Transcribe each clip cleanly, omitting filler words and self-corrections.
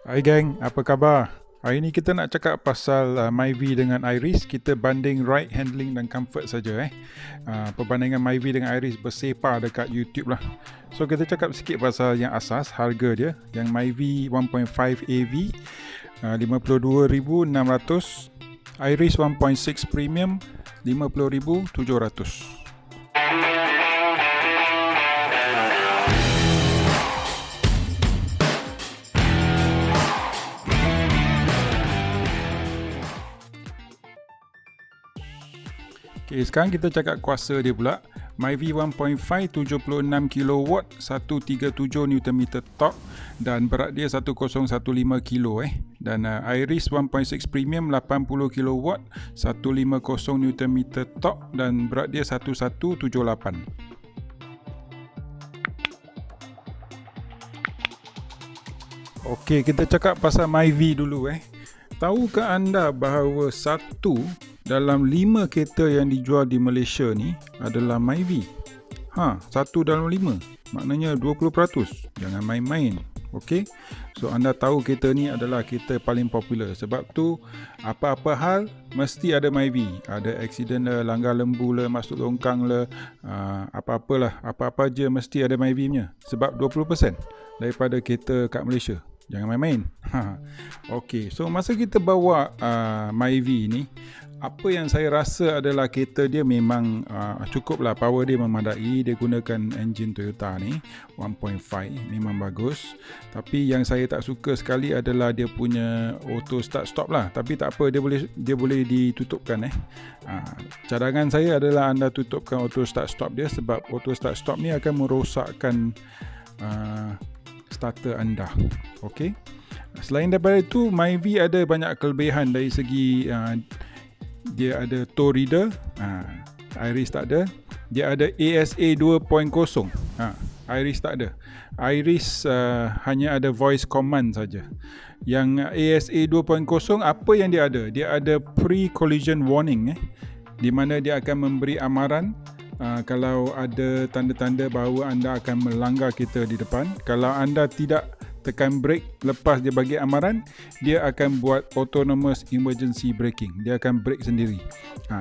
Hai geng, apa khabar? Hari ni kita nak cakap pasal Myvi dengan Iris. Kita banding ride, handling dan comfort saja. Perbandingan Myvi dengan Iris bersepar dekat YouTube lah. So kita cakap sikit pasal yang asas, harga dia. Yang Myvi 1.5 AV 52,600. Iris 1.6 Premium 50,700. Okay, sekarang kita cakap kuasa dia pula. Myvi 1.5 76 kW 137 Nm torque dan berat dia 1015 kg Dan Iris 1.6 Premium 80 kW 150 Nm torque dan berat dia 1178. Okey, kita cakap pasal Myvi dulu. Tahukah anda bahawa satu dalam 5 kereta yang dijual di Malaysia ni adalah Myvi? Satu dalam 5. Maknanya 20%. Jangan main-main. Okey. So anda tahu kereta ni adalah kereta paling popular. Sebab tu apa-apa hal mesti ada Myvi. Ada aksiden lah, langgar lembu lah, masuk longkang lah, apa-apalah, apa-apa je mesti ada Myvi punya. Sebab 20% daripada kereta kat Malaysia. Jangan main-main. Okey, so masa kita bawa Myvi ni, apa yang saya rasa adalah kereta dia memang cukup lah, power dia memadai. Dia gunakan enjin Toyota ni 1.5, memang bagus. Tapi yang saya tak suka sekali adalah dia punya auto start stop lah. Tapi tak apa, dia boleh ditutupkan. Cadangan saya adalah anda tutupkan auto start stop dia, sebab auto start stop ni akan merosakkan starter anda. Okey. Selain daripada itu, Myvi ada banyak kelebihan dari segi dia ada tow reader. Iris tak ada. Dia ada ASA 2.0. Iris tak ada. Iris hanya ada voice command saja. Yang ASA 2.0, apa yang dia ada? Dia ada pre-collision warning, di mana dia akan memberi amaran kalau ada tanda-tanda bahawa anda akan melanggar kereta di depan. Kalau anda tidak tekan brake lepas dia bagi amaran, dia akan buat autonomous emergency braking. Dia akan brake sendiri.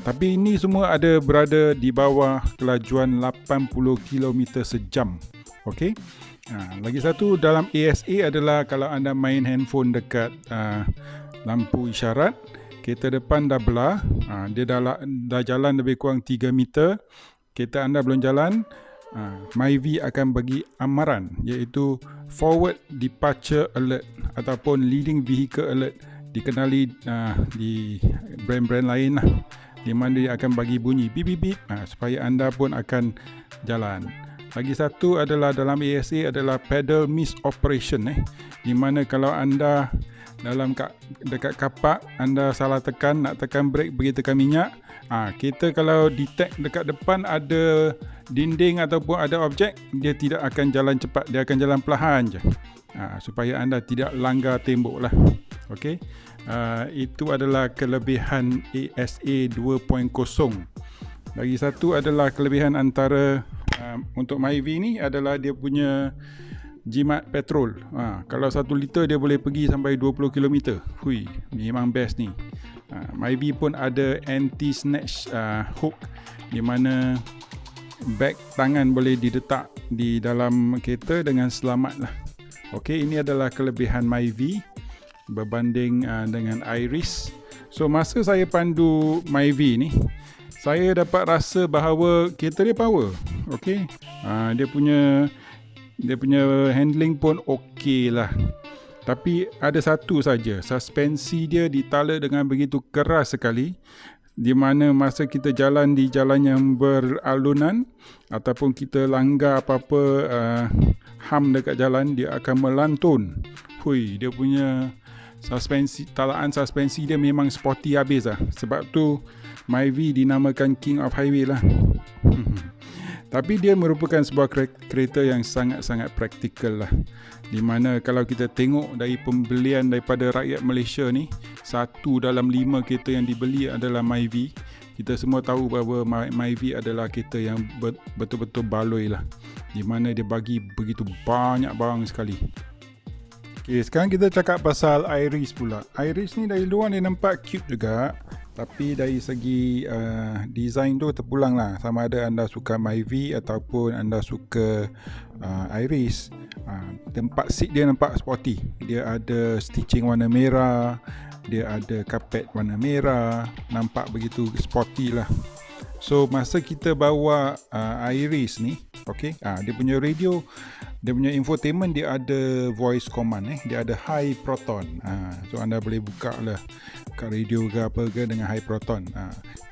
Tapi ini semua ada berada di bawah kelajuan 80 km sejam. Okey. Lagi satu dalam ASA adalah kalau anda main handphone dekat lampu isyarat, kereta depan dah belah, dia dah jalan lebih kurang 3 meter, kereta anda belum jalan, Myvi akan bagi amaran, iaitu forward departure alert ataupun leading vehicle alert, dikenali di brand-brand lain lah, di mana dia akan bagi bunyi bip bip bip supaya anda pun akan jalan. Lagi satu adalah dalam ASA adalah pedal miss operation, di mana kalau anda dekat kapak, anda salah tekan, nak tekan brake, pergi tekan minyak, kita kalau detect dekat depan ada dinding ataupun ada objek, dia tidak akan jalan cepat, dia akan jalan perlahan je, supaya anda tidak langgar tembok lah. Okey. Itu adalah kelebihan ASA 2.0. Lagi satu adalah kelebihan antara untuk Myvi ni adalah dia punya jimat petrol. Kalau 1 liter dia boleh pergi sampai 20 km. Hui, memang best ni. Myvi pun ada anti-snatch hook, di mana beg tangan boleh diletak di dalam kereta dengan selamat lah. Okey, ini adalah kelebihan Myvi berbanding dengan Iris. So masa saya pandu Myvi ni, saya dapat rasa bahawa kereta dia power. Okey. Dia punya handling pun okey lah. Tapi ada satu saja, suspensi dia ditala dengan begitu keras sekali, di mana masa kita jalan di jalan yang beralunan ataupun kita langgar apa-apa ham dekat jalan, dia akan melantun. Hui, dia punya talaan suspensi dia memang sporty habis lah. Sebab tu Myvi dinamakan King of Highway lah. Tapi dia merupakan sebuah kereta yang sangat-sangat praktikal lah. Di mana kalau kita tengok dari pembelian daripada rakyat Malaysia ni, 1 dalam 5 kereta yang dibeli adalah Myvi. Kita semua tahu bahawa Myvi adalah kereta yang betul-betul baloi lah. Di mana dia bagi begitu banyak barang sekali. Okay, sekarang kita cakap pasal Iris pula. Iris ni dari luar dia nampak cute juga, tapi dari segi design tu terpulang lah. Sama ada anda suka Myvi ataupun anda suka Iris. Tempat seat dia nampak sporty. Dia ada stitching warna merah, dia ada carpet warna merah, nampak begitu sporty lah. So masa kita bawa Iris ni, okay, dia punya radio, dia punya infotainment, dia ada voice command, dia ada high proton. So anda boleh buka lah kat radio ke apa ke dengan high proton.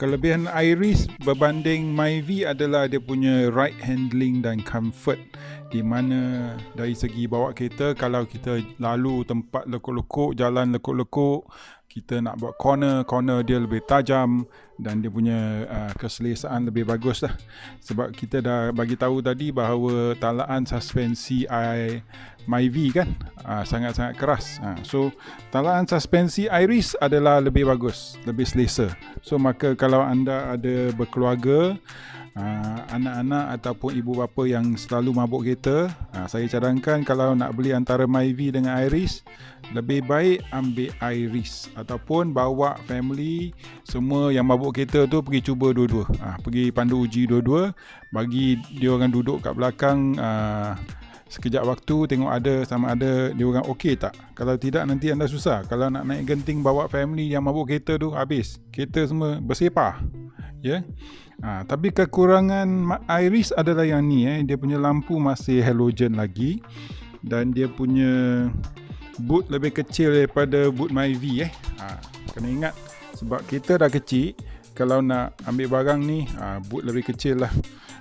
Kelebihan Iris berbanding Myvi adalah dia punya ride handling dan comfort, di mana dari segi bawa kereta, kalau kita lalu tempat lekuk-lekuk, jalan lekuk-lekuk, kita nak buat corner dia lebih tajam dan dia punya keselesaan lebih bagus lah. Sebab kita dah bagi tahu tadi bahawa talaan suspensi Myvi kan sangat-sangat keras. So talaan suspensi Iris adalah lebih bagus, lebih selesa. So maka kalau anda ada berkeluarga, anak-anak ataupun ibu bapa yang selalu mabuk kereta, saya cadangkan kalau nak beli antara Myvi dengan Iris, lebih baik ambil Iris ataupun bawa family semua yang mabuk kereta tu pergi cuba dua-dua. Pergi pandu uji dua-dua, bagi dia orang duduk kat belakang sekejap waktu, tengok sama ada dia orang okey tak. Kalau tidak, nanti anda susah. Kalau nak naik genting bawa family yang mabuk kereta tu, habis kereta semua bersepah. Ya. Tapi kekurangan Iris adalah yang ni, dia punya lampu masih halogen lagi, dan dia punya boot lebih kecil daripada boot Myvi. Kena ingat, sebab kita dah kecil, kalau nak ambil barang ni, boot lebih kecil lah.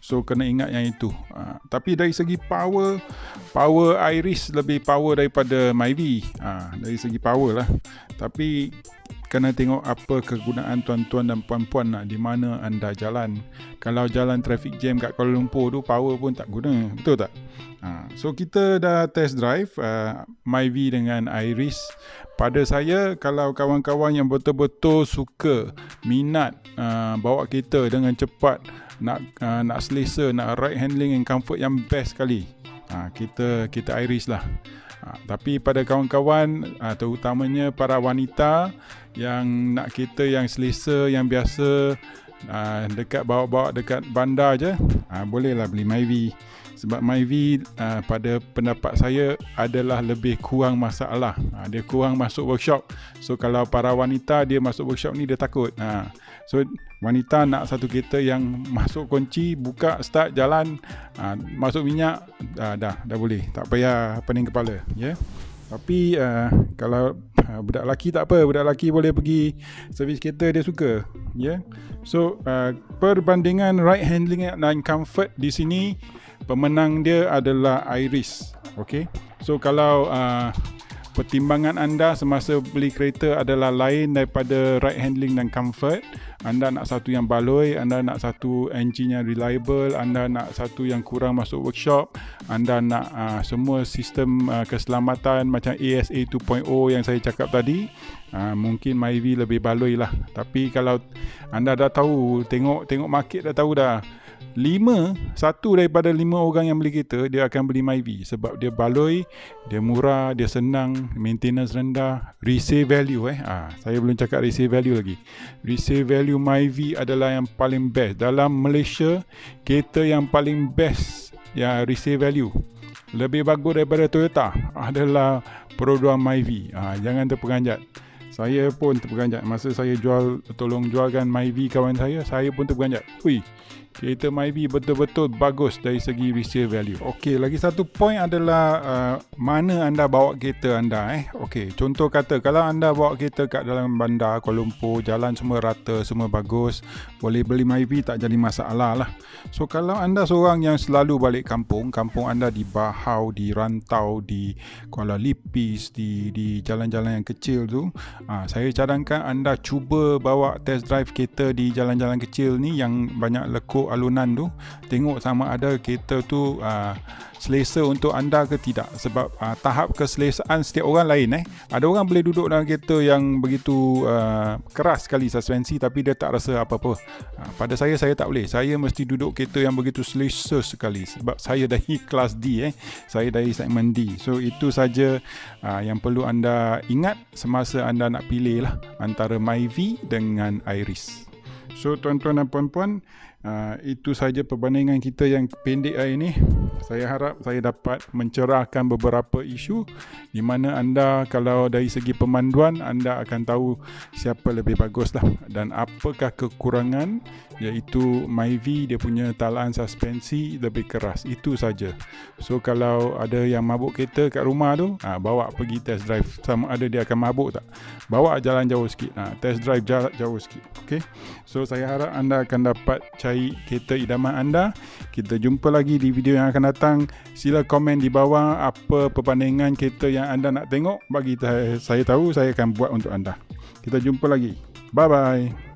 So kena ingat yang itu. Tapi dari segi power Iris lebih power daripada Myvi. Dari segi power lah. Tapi kena tengok apa kegunaan tuan-tuan dan puan-puan nak, di mana anda jalan. Kalau jalan traffic jam kat Kuala Lumpur tu, power pun tak guna, betul tak? So kita dah test drive Myvi dengan Iris. Pada saya, kalau kawan-kawan yang betul-betul suka, minat bawa kereta dengan cepat, nak selesa, nak ride handling and comfort yang best sekali, kita Iris lah. Tapi pada kawan-kawan, terutamanya para wanita yang nak kereta yang selesa, yang biasa, dekat bawa-bawa dekat bandar je, bolehlah beli Myvi. Sebab Myvi pada pendapat saya adalah lebih kurang masalah. Dia kurang masuk workshop. So kalau para wanita dia masuk workshop ni, dia takut. So wanita nak satu kereta yang masuk kunci, buka, start, jalan, masuk minyak, dah boleh. Tak payah pening kepala, ya. Tapi kalau budak lelaki tak apa, budak lelaki boleh pergi servis kereta dia suka, ya. So perbandingan ride handling dan comfort di sini, pemenang dia adalah Iris. Okay. So kalau pertimbangan anda semasa beli kereta adalah lain daripada ride handling dan comfort, anda nak satu yang baloi, anda nak satu engine yang reliable, anda nak satu yang kurang masuk workshop, anda nak semua sistem keselamatan macam ASA 2.0 yang saya cakap tadi, mungkin Myvi lebih baloi lah. Tapi kalau anda dah tahu, tengok market dah tahu dah, satu daripada 5 orang yang beli kereta, dia akan beli Myvi sebab dia baloi, dia murah, dia senang, maintenance rendah, resale value. Saya belum cakap resale value lagi. Resale value Myvi adalah yang paling best dalam Malaysia. Kereta yang paling best yang resale value, lebih bagus daripada Toyota, adalah program Myvi. Jangan terperanjat. Saya pun terperanjat masa saya tolong jualkan Myvi kawan saya pun terperanjat. Kereta Myvi betul-betul bagus dari segi resale value. Okey, lagi satu point adalah mana anda bawa kereta anda. Okey, contoh kata kalau anda bawa kereta kat dalam bandar Kuala Lumpur, jalan semua rata, semua bagus, boleh beli Myvi, tak jadi masalah lah. So kalau anda seorang yang selalu balik kampung anda di Bahau, di Rantau, di Kuala Lipis, di jalan-jalan yang kecil tu, saya cadangkan anda cuba bawa test drive kereta di jalan-jalan kecil ni yang banyak lekuk untuk alunan tu, tengok sama ada kereta tu selesa untuk anda ke tidak. Sebab tahap keselesaan setiap orang lain. Ada orang boleh duduk dalam kereta yang begitu keras sekali suspensi tapi dia tak rasa apa-apa. Pada saya tak boleh. Saya mesti duduk kereta yang begitu selesa sekali sebab saya dari kelas D. Saya dari segmen D. So itu saja yang perlu anda ingat semasa anda nak pilih lah antara Myvi dengan Iris. So tuan-tuan dan puan-puan, itu saja perbandingan kita yang pendek hari ini. Saya harap saya dapat mencerahkan beberapa isu di mana anda kalau dari segi pemanduan anda akan tahu siapa lebih bagus lah dan apakah kekurangan, iaitu Myvi dia punya talaan suspensi lebih keras. Itu saja. So kalau ada yang mabuk kereta kat rumah tu, bawa pergi test drive. Sama ada dia akan mabuk tak, bawa jalan jauh sikit, test drive jarak jauh sikit. Okay? So saya harap anda akan dapat cari kereta idaman anda. Kita jumpa lagi di video yang akan datang. Sila komen di bawah apa perbandingan kereta yang anda nak tengok. Bagi saya tahu, saya akan buat untuk anda. Kita jumpa lagi. Bye bye.